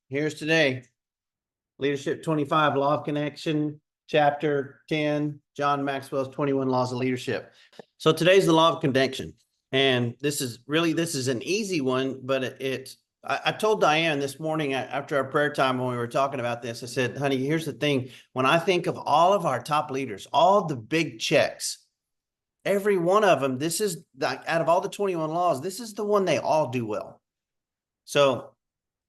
Here's today. Leadership 25, Law of Connection, Chapter 10, John Maxwell's 21 Laws of Leadership. So today's the Law of Connection. And this is an easy one, but I told Diane this morning after our prayer time when we were talking about this, I said, honey, here's the thing. When I think of all of our top leaders, all the big checks, every one of them, this is like out of all the 21 laws, this is the one they all do well. So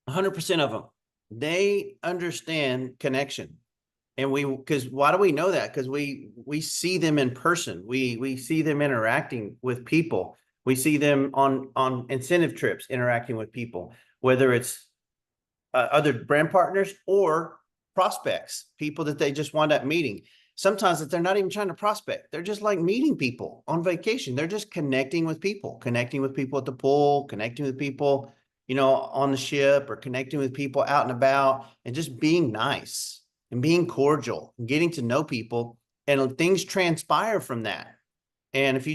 100% of them, they understand connection. And because why do we know that? Because we see them in person. We see them interacting with people. We see them on incentive trips interacting with people, whether it's other brand partners or prospects, people that they just wind up meeting. Sometimes that they're not even trying to prospect. They're just like meeting people on vacation. They're just connecting with people at the pool, connecting with people, on the ship, or connecting with people out and about, and just being nice and being cordial and getting to know people, and things transpire from that. And if you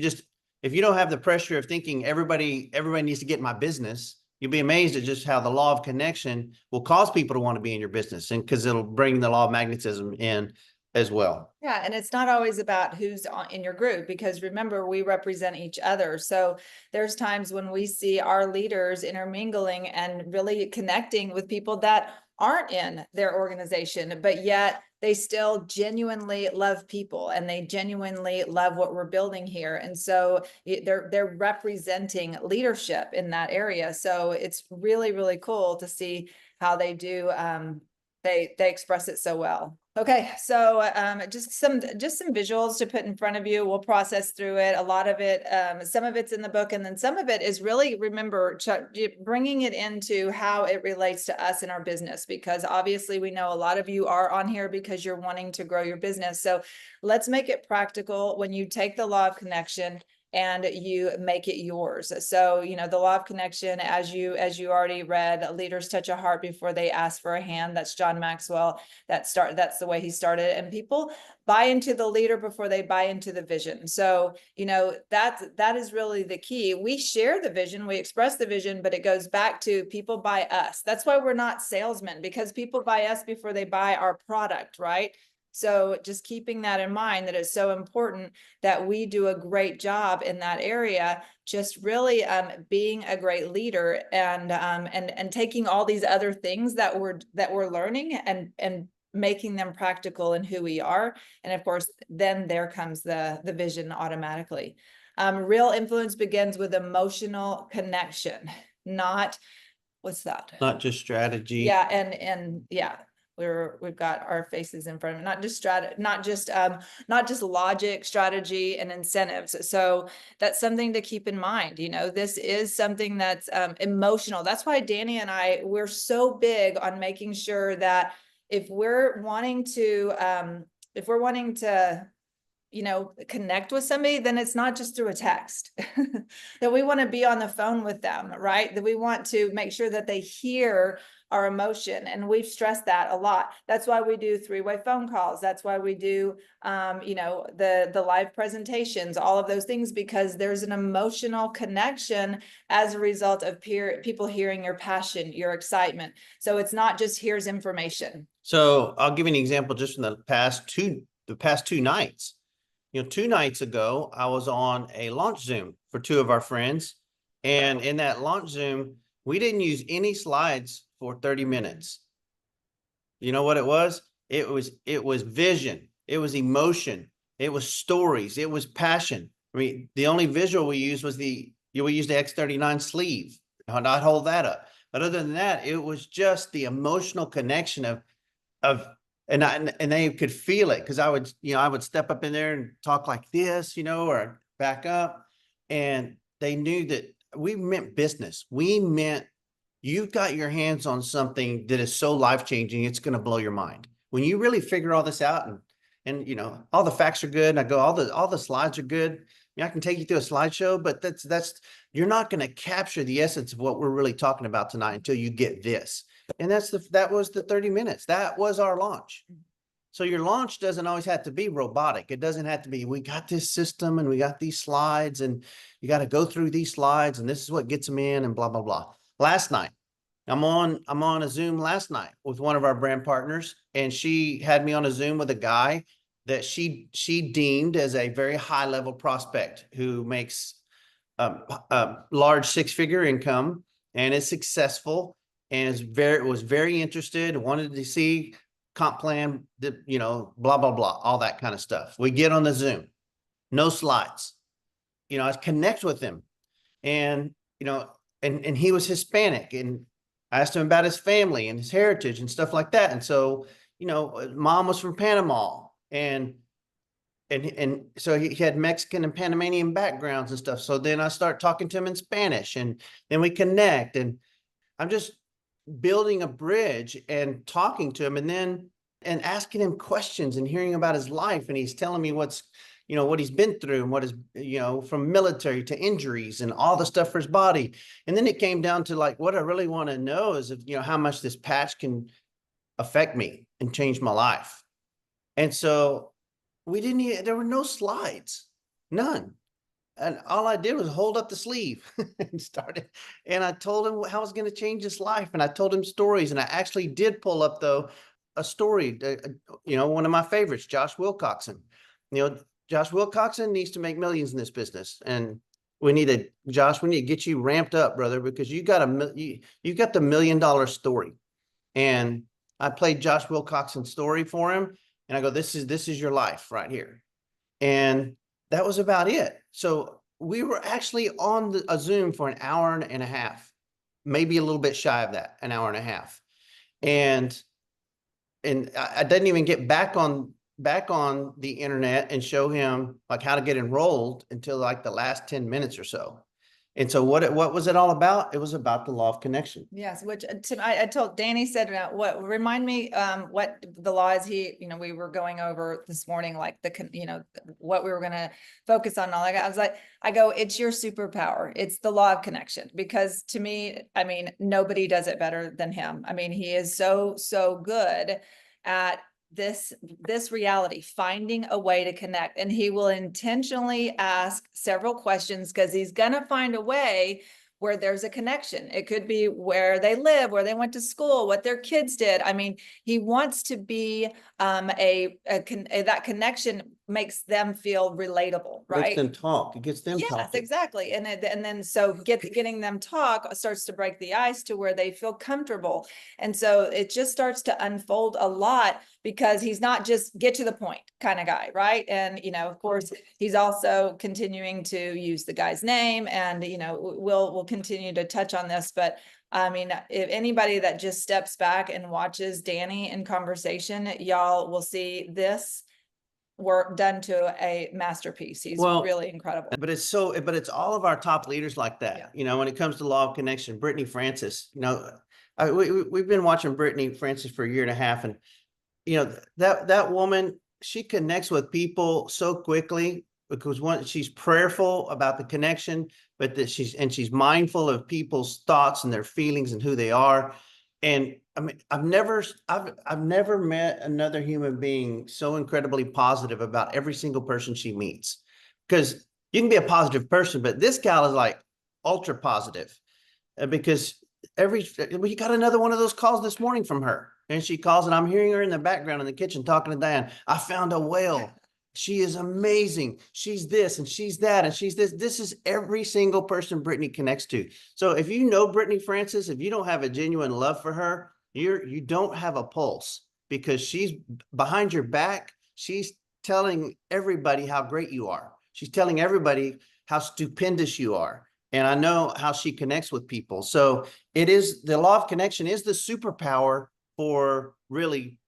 don't have the pressure of thinking everybody needs to get in my business, you'll be amazed at just how the law of connection will cause people to want to be in your business, and because it'll bring the law of magnetism in as well. Yeah, and it's not always about who's in your group, because remember, we represent each other. So there's times when we see our leaders intermingling and really connecting with people that aren't in their organization, but yet they still genuinely love people and they genuinely love what we're building here. And so they're representing leadership in that area. So it's really, really cool to see how they do. They express it so well. Okay, so just some visuals to put in front of you. We'll process through it. A lot of it, some of it's in the book, and then some of it is really, remember, bringing it into how it relates to us in our business, because obviously we know a lot of you are on here because you're wanting to grow your business. So let's make it practical when you take the law of connection and you make it yours. So, the law of connection, as you already read, leaders touch a heart before they ask for a hand. That's John Maxwell. That's the way he started. And people buy into the leader before they buy into the vision. So, that is really the key. We share the vision, we express the vision, but it goes back to people buy us. That's why we're not salesmen, because people buy us before they buy our product, right? So just keeping that in mind, that it's so important that we do a great job in that area, just really being a great leader, and taking all these other things that we're learning and making them practical in who we are. And of course, then there comes the vision automatically. Real influence begins with emotional connection, not what's that? Not just strategy. Yeah, and yeah. We've got our faces in front of it, not just logic, strategy, and incentives. So that's something to keep in mind. This is something that's emotional. That's why Danny and we're so big on making sure that if we're wanting to connect with somebody, then it's not just through a text. That we want to be on the phone with them, right? That we want to make sure that they hear our emotion. And we've stressed that a lot. That's why we do 3-way phone calls. That's why we do, the live presentations, all of those things, because there's an emotional connection as a result of people hearing your passion, your excitement. So it's not just here's information. So I'll give you an example just from the past two nights. 2 nights ago, I was on a launch Zoom for 2 of our friends. And in that launch Zoom, we didn't use any slides for 30 minutes. You know what it was? It was vision. It was emotion. It was stories. It was passion. I mean, the only visual we used was we used the X39 sleeve. I'd hold that up. But other than that, it was just the emotional connection of and they could feel it, because I would step up in there and talk like this, or back up, and they knew that we meant business. We meant you've got your hands on something that is so life-changing, it's going to blow your mind. When you really figure all this out, and all the facts are good, and I go, all the slides are good. I can take you through a slideshow, but that's you're not going to capture the essence of what we're really talking about tonight until you get this. And that was the 30 minutes. That was our launch. So your launch doesn't always have to be robotic. It doesn't have to be, we got this system and we got these slides and you got to go through these slides and this is what gets them in and blah, blah, blah. Last night, I'm on a Zoom last night with one of our brand partners, and she had me on a Zoom with a guy that she deemed as a very high level prospect who makes a large 6-figure income and is successful and was very interested, wanted to see comp plan, blah, blah, blah, all that kind of stuff. We get on the Zoom, no slides. I connect with him, and, and he was Hispanic, and I asked him about his family and his heritage and stuff like that. And so, mom was from Panama, and so he had Mexican and Panamanian backgrounds and stuff. So then I start talking to him in Spanish, and then we connect, and I'm just building a bridge and talking to him, and asking him questions and hearing about his life. And he's telling me what he's been through and what is, from military to injuries and all the stuff for his body. And then it came down to like, what I really want to know is, how much this patch can affect me and change my life. And so there were no slides, none. And all I did was hold up the sleeve and started. And I told him how I was going to change his life. And I told him stories. And I actually did pull up, though, a story, one of my favorites, Josh Wilcoxon. Josh Wilcoxon needs to make millions in this business. And Josh, we need to get you ramped up, brother, because you got the $1 million story. And I played Josh Wilcoxon's story for him. And I go, this is your life right here. And that was about it. So we were actually on a Zoom for an hour and a half, maybe a little bit shy of that, an hour and a half. And I didn't even get back on the internet and show him like how to get enrolled until like the last 10 minutes or so. And so what was it all about? It was about the law of connection. Yes, which I told Danny said, remind me what the law is we were going over this morning, like what we were going to focus on and all that. I was like, it's your superpower. It's the law of connection, because to me, nobody does it better than him. He is so good at this reality, finding a way to connect, and he will intentionally ask several questions because he's going to find a way where there's a connection. It could be where they live, where they went to school, what their kids did. He wants to be that connection makes them feel relatable, right? Makes them talk. It gets them yes, talking. Exactly. And then so getting them talk starts to break the ice to where they feel comfortable. And so it just starts to unfold a lot, because he's not just get to the point kind of guy, right? And, of course, he's also continuing to use the guy's name, and, we'll continue to touch on this, but if anybody that just steps back and watches Danny in conversation, y'all will see this work done to a masterpiece. He's really incredible. But it's all of our top leaders like that. Yeah. When it comes to law of connection, Brittany Francis, we've been watching Brittany Francis for a year and a half, and that woman, she connects with people so quickly because she's prayerful about the connection, but that she's mindful of people's thoughts and their feelings and who they are. And I've never met another human being so incredibly positive about every single person she meets, because you can be a positive person, but this gal is like ultra positive, because we got another one of those calls this morning from her. And she calls, and I'm hearing her in the background in the kitchen talking to Diane. I found a whale. She is amazing. She's this and she's that and she's this. This is every single person Brittany connects to. So if you know Brittany Francis, if you don't have a genuine love for her, you don't have a pulse, because she's behind your back. She's telling everybody how great you are. She's telling everybody how stupendous you are. And I know how she connects with people. So the law of connection is the superpower for really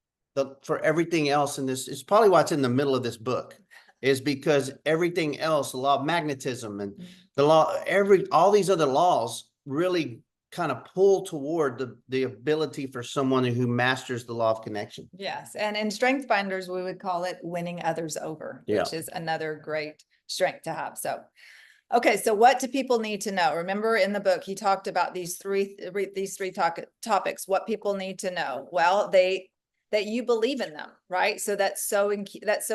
for everything else in this. It's probably why it's in the middle of this book, is because everything else, the law of magnetism and the law, all these other laws really kind of pull toward the ability for someone who masters the law of connection. Yes. And in Strength Finders, we would call it winning others over, which is another great strength to have. So okay, so what do people need to know? Remember in the book, he talked about these three topics, what people need to know. Well, they that you believe in them, right? So that's so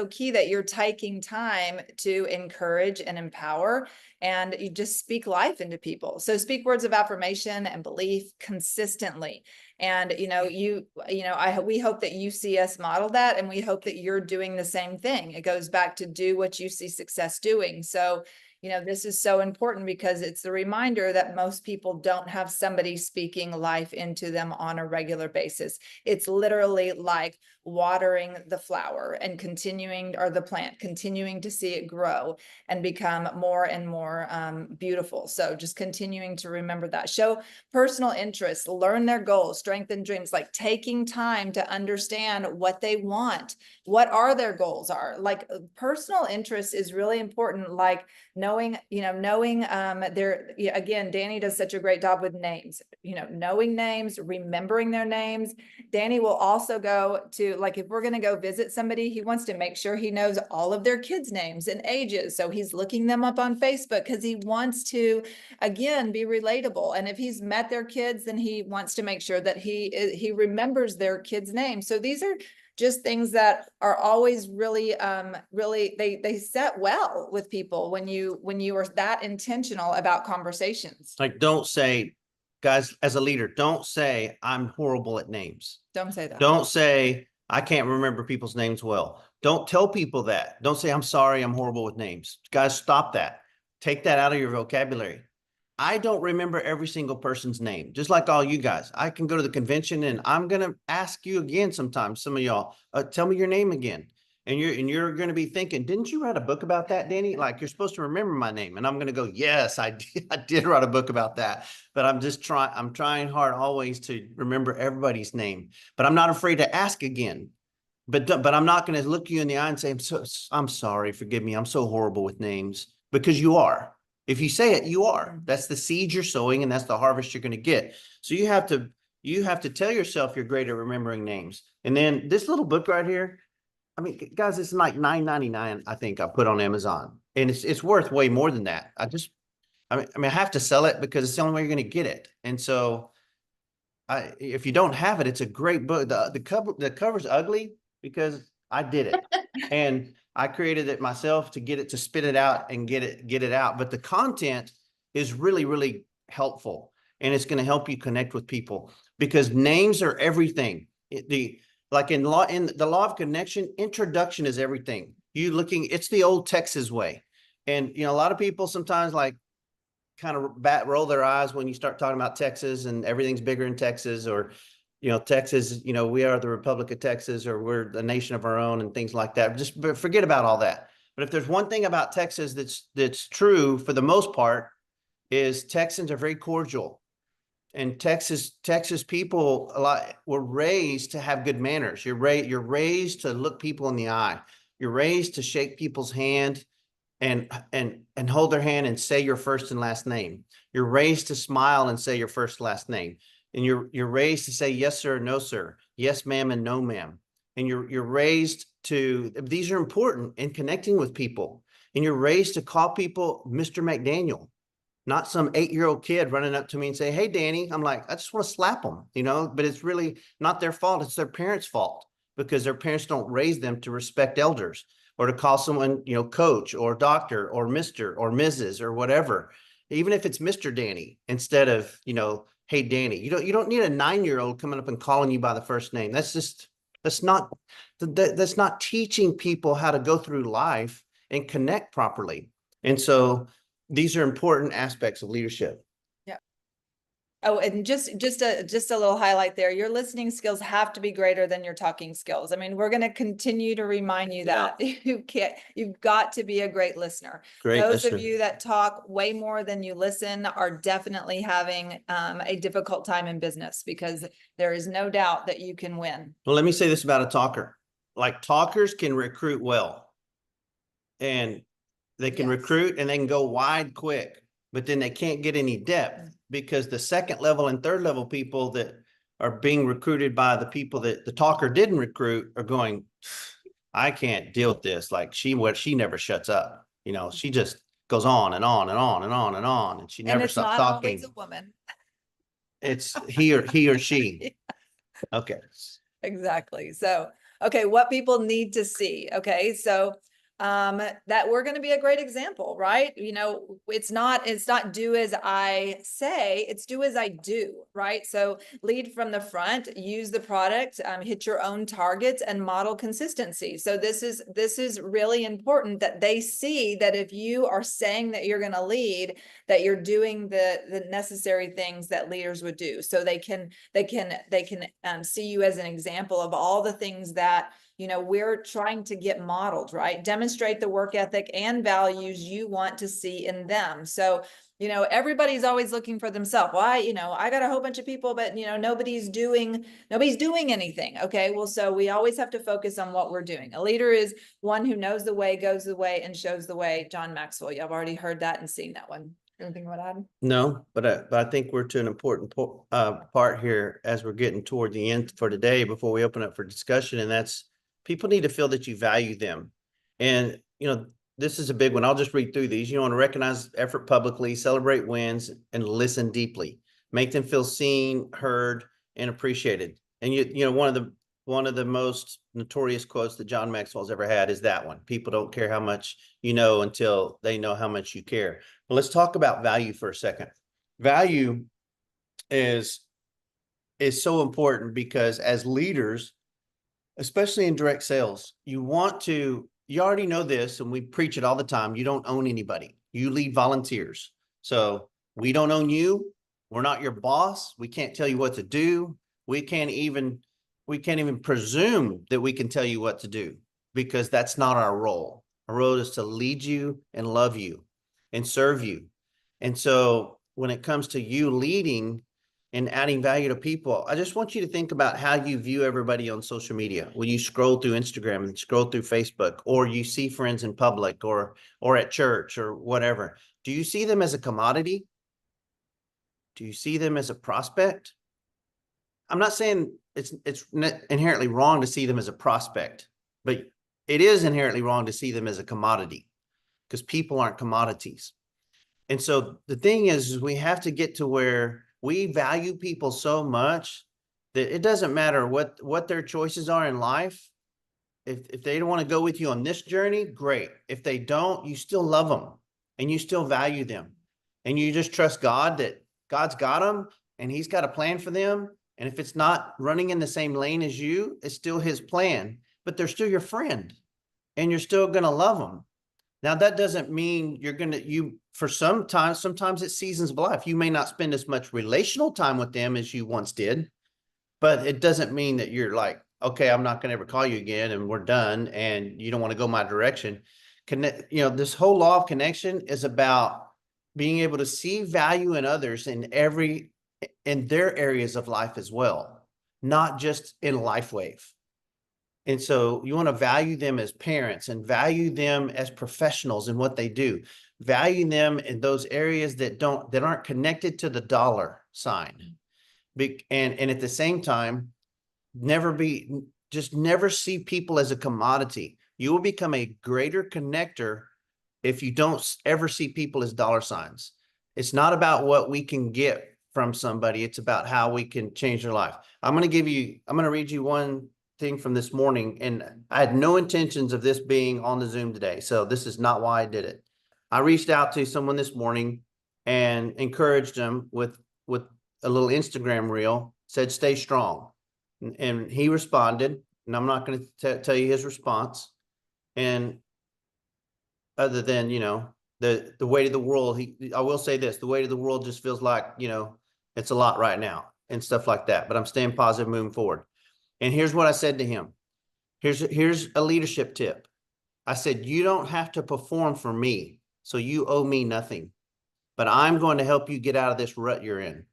key that you're taking time to encourage and empower, and you just speak life into people. So speak words of affirmation and belief consistently. And, we hope that you see us model that, and we hope that you're doing the same thing. It goes back to do what you see success doing. So, this is so important because it's the reminder that most people don't have somebody speaking life into them on a regular basis. It's literally like watering the flower and the plant, continuing to see it grow and become more and more beautiful. So just continuing to remember that. Show personal interest, learn their goals, strengthen dreams, like taking time to understand what they want, what are their goals are. Like personal interest is really important, like knowing again, Danny does such a great job with names, knowing names, remembering their names. Danny will also go to, like, if we're going to go visit somebody, he wants to make sure he knows all of their kids' names and ages. So he's looking them up on Facebook because he wants to, again, be relatable. And if he's met their kids, then he wants to make sure that he remembers their kids' names. So these are just things that are always really, they set well with people when you are that intentional about conversations. Like, don't say, guys, as a leader, don't say I'm horrible at names. Don't say that. Don't say I can't remember people's names well. Don't tell people that. Don't say I'm sorry, I'm horrible with names. Guys, stop that. Take that out of your vocabulary. I don't remember every single person's name, just like all you guys. I can go to the convention and I'm going to ask you again sometimes, some of y'all, tell me your name again. And you're going to be thinking, didn't you write a book about that, Danny? Like, you're supposed to remember my name. And I'm going to go, yes, I did write a book about that. But I'm trying hard always to remember everybody's name, but I'm not afraid to ask again. But I'm not going to look you in the eye and say, I'm sorry, forgive me, I'm so horrible with names, because you are. If you say it, you are. That's the seed you're sowing, and that's the harvest you're going to get. So you have to tell yourself you're great at remembering names. And then this little book right here, I mean, guys, it's like $9.99. I think I put on Amazon, and it's worth way more than that. I have to sell it because it's the only way you're going to get it. And so, if you don't have it, it's a great book. The cover's ugly because I did it, and I created it myself to spit it out and get it out. But the content is really, really helpful, and it's going to help you connect with people, because names are everything. Like in the law of connection, introduction is everything. It's the old Texas way. And, a lot of people sometimes like kind of roll their eyes when you start talking about Texas and everything's bigger in Texas, or, Texas, we are the Republic of Texas, or we're a nation of our own and things like that. Just forget about all that. But if there's one thing about Texas that's true for the most part, is Texans are very cordial. And Texas people were raised to have good manners. You're raised to look people in the eye. You're raised to shake people's hand and hold their hand and say your first and last name. You're raised to smile and say your first last name. And you're raised to say yes sir, no sir, yes ma'am, and no ma'am. And you're raised to, these are important in connecting with people. And you're raised to call people Mr. McDaniel. Not some 8-year-old kid running up to me and say, hey, Danny. I'm like, I just want to slap them, but it's really not their fault. It's their parents' fault, because their parents don't raise them to respect elders, or to call someone, coach or doctor or Mr. or Mrs. or whatever, even if it's Mr. Danny instead of, hey, Danny. You don't need a 9-year-old coming up and calling you by the first name. That's not teaching people how to go through life and connect properly. And so these are important aspects of leadership. Yeah. Oh, and just a little highlight there. Your listening skills have to be greater than your talking skills. I mean, we're going to continue to remind you that you've got to be a great listener. Those of you that talk way more than you listen are definitely having a difficult time in business, because there is no doubt that you can win. Well, let me say this about a talker. Like, talkers can recruit well, and they can recruit and they can go wide quick, but then they can't get any depth, because the second level and third level people that are being recruited by the people that the talker didn't recruit are going, I can't deal with this. Like, she never shuts up. She just goes on and on and on and on and on, and she never stops talking. It's not always a woman. It's he or she. Okay. Exactly. So, okay, what people need to see. Okay, so that we're going to be a great example, right? You know, it's not do as I say, it's do as I do, right? So lead from the front, use the product, hit your own targets, and model consistency. So this is really important that they see that if you are saying that you're going to lead, that you're doing the necessary things that leaders would do. So they can see you as an example of all the things that, you know, we're trying to get modeled, right? Demonstrate the work ethic and values you want to see in them. So, you know, everybody's always looking for themselves. Well, you know, I got a whole bunch of people, but you know, nobody's doing anything. Okay. Well, so we always have to focus on what we're doing. A leader is one who knows the way, goes the way, and shows the way. John Maxwell. Y'all have already heard that and seen that one. Anything you want to add? No, but I think we're to an important part here as we're getting toward the end for today before we open up for discussion. And that's people need to feel that you value them. And, you know, this is a big one. I'll just read through these. You want to recognize effort publicly, celebrate wins, and listen deeply. Make them feel seen, heard, and appreciated. And you know, one of the most notorious quotes that John Maxwell's ever had is that one. People don't care how much you know until they know how much you care. But let's talk about value for a second. Value is so important because as leaders, especially in direct sales, you already know this, and we preach it all the time. You don't own anybody. You lead volunteers. So we don't own you. We're not your boss. We can't tell you what to do. We can't even presume that we can tell you what to do because that's not our role. Our role is to lead you and love you and serve you. And so when it comes to you leading and adding value to people, I just want you to think about how you view everybody on social media. When you scroll through Instagram and scroll through Facebook, or you see friends in public or at church or whatever, do you see them as a commodity? Do you see them as a prospect? I'm not saying it's inherently wrong to see them as a prospect, but it is inherently wrong to see them as a commodity because people aren't commodities. And so the thing is we have to get to where we value people so much that it doesn't matter what their choices are in life. If they don't want to go with you on this journey, great. If they don't, you still love them and you still value them. And you just trust God that God's got them and he's got a plan for them. And if it's not running in the same lane as you, it's still his plan, but they're still your friend and you're still going to love them. Now, that doesn't mean you're going to, sometimes it's seasons of life. You may not spend as much relational time with them as you once did, but it doesn't mean that you're like, okay, I'm not going to ever call you again and we're done and you don't want to go my direction. This whole law of connection is about being able to see value in others in their areas of life as well, not just in LifeWave. And so you want to value them as parents and value them as professionals in what they do. Value them in those areas that aren't connected to the dollar sign. And at the same time, never see people as a commodity. You will become a greater connector if you don't ever see people as dollar signs. It's not about what we can get from somebody. It's about how we can change their life. I'm going to read you one thing from this morning, and I had no intentions of this being on the Zoom today. So this is not why I did it. I reached out to someone this morning and encouraged them with a little Instagram reel, said, stay strong. And he responded, and I'm not going to tell you his response. And other than, the weight of the world, I will say this, the weight of the world just feels like, it's a lot right now and stuff like that, but I'm staying positive, moving forward. And here's what I said to him. Here's a leadership tip. I said, you don't have to perform for me, so you owe me nothing, but I'm going to help you get out of this rut you're in.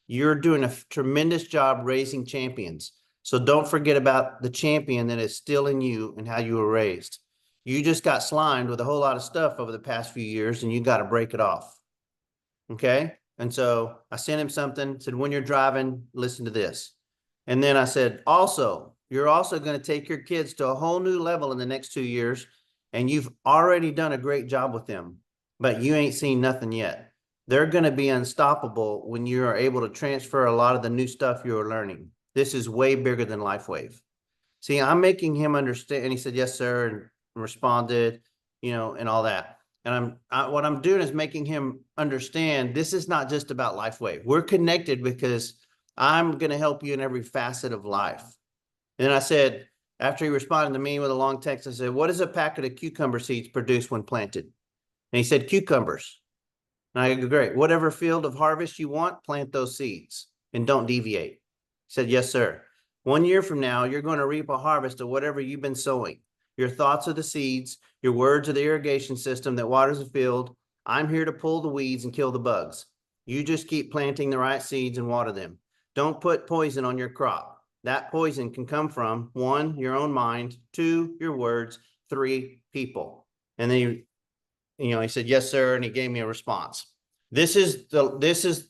You're doing a tremendous job raising champions. So don't forget about the champion that is still in you and how you were raised. You just got slimed with a whole lot of stuff over the past few years and you got to break it off. Okay. And so I sent him something, said, when you're driving, listen to this. And then I said, also, you're also going to take your kids to a whole new level in the next 2 years. And you've already done a great job with them, but you ain't seen nothing yet. They're going to be unstoppable when you are able to transfer a lot of the new stuff you're learning. This is way bigger than LifeWave. See, I'm making him understand. And he said, yes, sir, and responded, and all that. And what I'm doing is making him understand this is not just about LifeWave. We're connected because I'm going to help you in every facet of life. And then I said, after he responded to me with a long text, I said, what does a packet of cucumber seeds produce when planted? And he said, cucumbers. And I go, great. Whatever field of harvest you want, plant those seeds and don't deviate. He said, yes, sir. 1 year from now, you're going to reap a harvest of whatever you've been sowing. Your thoughts are the seeds. Your words are the irrigation system that waters the field. I'm here to pull the weeds and kill the bugs. You just keep planting the right seeds and water them. Don't put poison on your crop. That poison can come from 1, your own mind, 2, your words, 3, people. And then he said, yes, sir. And he gave me a response. This is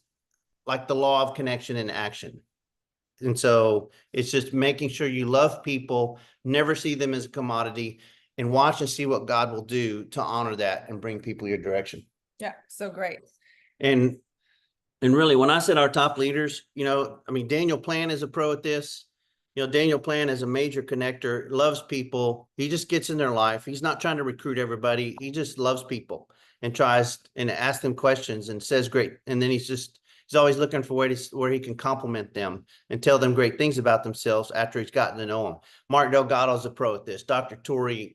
like the law of connection in action. And so it's just making sure you love people, never see them as a commodity, and watch and see what God will do to honor that and bring people your direction. Yeah, so great. And really, when I said our top leaders, Daniel Plan is a pro at this. Daniel Plan is a major connector, loves people. He just gets in their life. He's not trying to recruit everybody. He just loves people and tries and asks them questions and says great. And then he's always looking for ways where he can compliment them and tell them great things about themselves after he's gotten to know them. Mark Delgado's a pro at this. Dr. Tory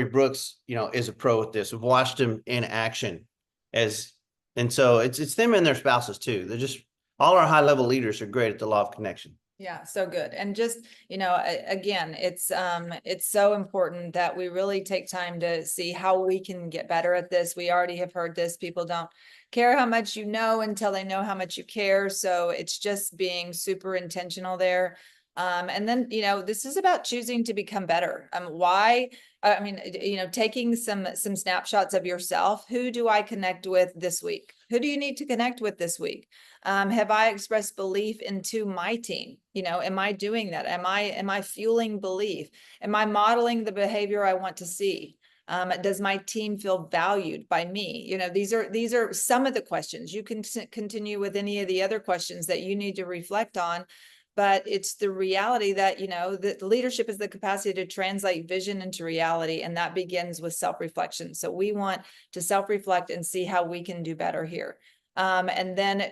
Brooks, is a pro at this. We've watched him in action and so it's them and their spouses too. They're just, all our high level leaders are great at the law of connection. Yeah, so good. And just, again, it's so important that we really take time to see how we can get better at this. We already have heard this. People don't care how much you know until they know how much you care. So it's just being super intentional there. And then, this is about choosing to become better. Why? Taking some snapshots of yourself. Who do I connect with this week? Who do you need to connect with this week? Have I expressed belief into my team? Am I doing that? Am I fueling belief? Am I modeling the behavior I want to see? Does my team feel valued by me? These are some of the questions. You can continue with any of the other questions that you need to reflect on. But it's the reality that, that leadership is the capacity to translate vision into reality. And that begins with self-reflection. So we want to self-reflect and see how we can do better here. And then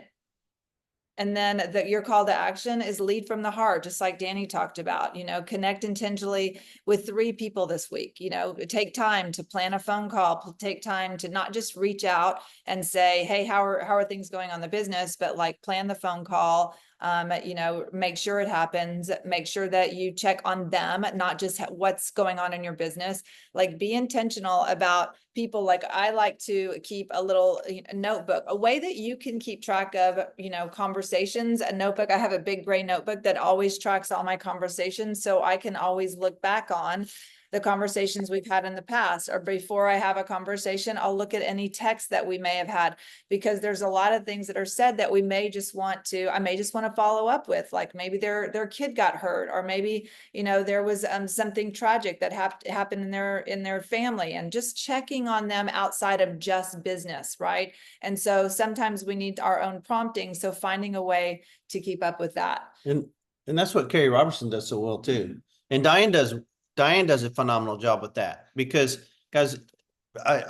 your call to action is lead from the heart, just like Danny talked about, connect intentionally with 3 people this week, take time to plan a phone call, take time to not just reach out and say, hey, how are things going on the business, but like plan the phone call, make sure it happens, make sure that you check on them, not just what's going on in your business, like be intentional about people. Like I like to keep a little notebook, a way that you can keep track of, conversations, a notebook. I have a big gray notebook that always tracks all my conversations. So I can always look back on the conversations we've had in the past, or before I have a conversation, I'll look at any text that we may have had, because there's a lot of things that are said that I may just want to follow up with, like maybe their kid got hurt, or maybe, there was something tragic that happened in their family, and just checking on them outside of just business. Right. And so sometimes we need our own prompting. So finding a way to keep up with that. And that's what Carrie Robertson does so well too. And Diane does a phenomenal job with that, because guys,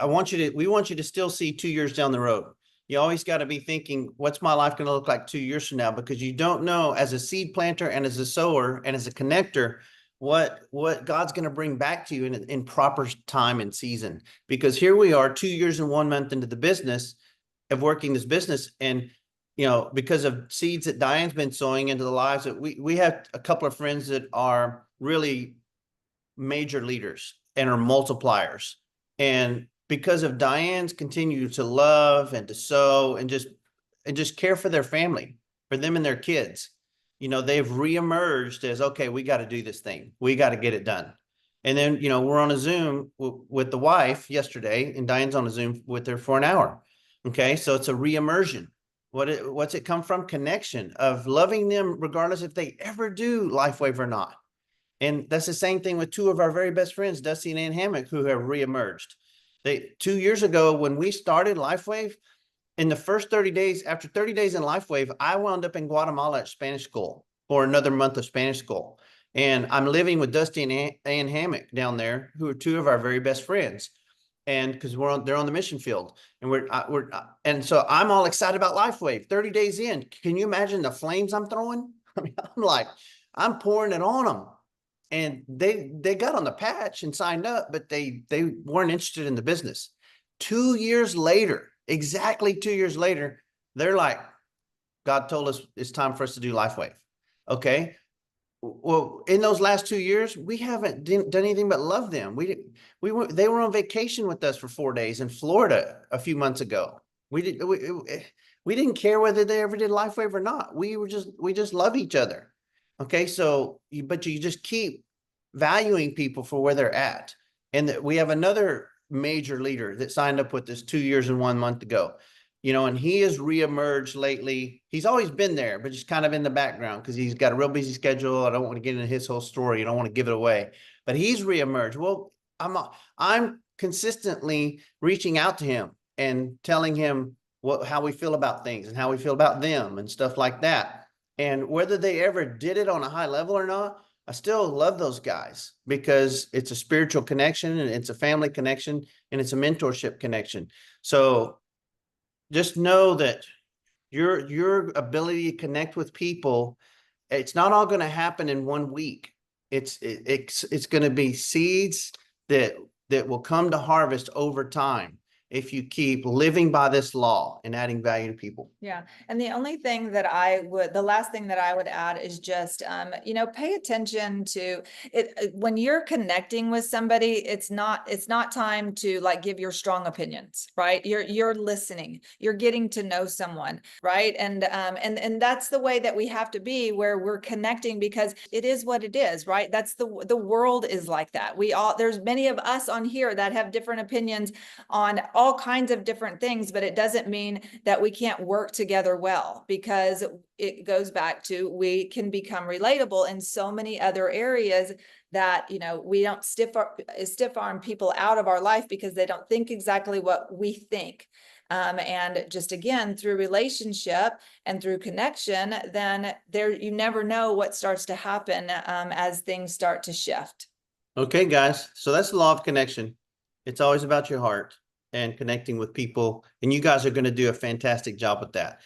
we want you to still see 2 years down the road. You always got to be thinking, what's my life going to look like 2 years from now? Because you don't know, as a seed planter and as a sower and as a connector, what God's going to bring back to you in proper time and season. Because here we are 2 years and 1 month into the business of working this business. And, because of seeds that Diane's been sowing into the lives that we have a couple of friends that are really major leaders and are multipliers. And because of Diane's continue to love and to sow and just care for their family, for them and their kids, they've reemerged as, okay, we got to do this thing. We got to get it done. And then, we're on a Zoom with the wife yesterday, and Diane's on a Zoom with her for an hour. Okay. So it's a reimmersion. What's it come from? Connection of loving them, regardless if they ever do LifeWave or not. And that's the same thing with 2 of our very best friends, Dusty and Ann Hammock, who have reemerged. 2 years ago, when we started LifeWave, in the first 30 days, after 30 days in LifeWave, I wound up in Guatemala at Spanish school. for another month of Spanish school. And I'm living with Dusty and Ann Hammock down there, who are two of our very best friends. And because they're on the mission field, and and so I'm all excited about LifeWave. 30 days in, can you imagine the flames I'm throwing? I mean, I'm pouring it on them, and they got on the patch and signed up, but they weren't interested in the business. 2 years later, exactly 2 years later, they're like, God told us it's time for us to do LifeWave. Okay. Well, in those last 2 years, we haven't done anything but love them. They were on vacation with us for 4 days in Florida a few months ago. We didn't care whether they ever did LifeWave or not. We just love each other. Okay. So, but you just keep valuing people for where they're at. And we have another major leader that signed up with us 2 years and 1 month ago. And he has reemerged lately. He's always been there, but just kind of in the background because he's got a real busy schedule. I don't want to get into his whole story. I don't want to give it away, but he's reemerged. Well, I'm consistently reaching out to him and telling him how we feel about things and how we feel about them and stuff like that. And whether they ever did it on a high level or not, I still love those guys because it's a spiritual connection and it's a family connection and it's a mentorship connection. So just know that your ability to connect with people, it's not all going to happen in 1 week. It's going to be seeds that will come to harvest over time if you keep living by this law and adding value to people. Yeah. And the only thing that the last thing that I would add is just, pay attention to it. When you're connecting with somebody, it's not time to like give your strong opinions, right? You're listening, you're getting to know someone, right? And that's the way that we have to be, where we're connecting, because it is what it is, right? That's the world is like that. There's many of us on here that have different opinions on all kinds of different things, but it doesn't mean that we can't work together well, because it goes back to, we can become relatable in so many other areas that, we don't stiff arm people out of our life because they don't think exactly what we think. And just again, through relationship and through connection, then you never know what starts to happen as things start to shift. Okay, guys. So that's the law of connection. It's always about your heart and connecting with people. And you guys are going to do a fantastic job with that.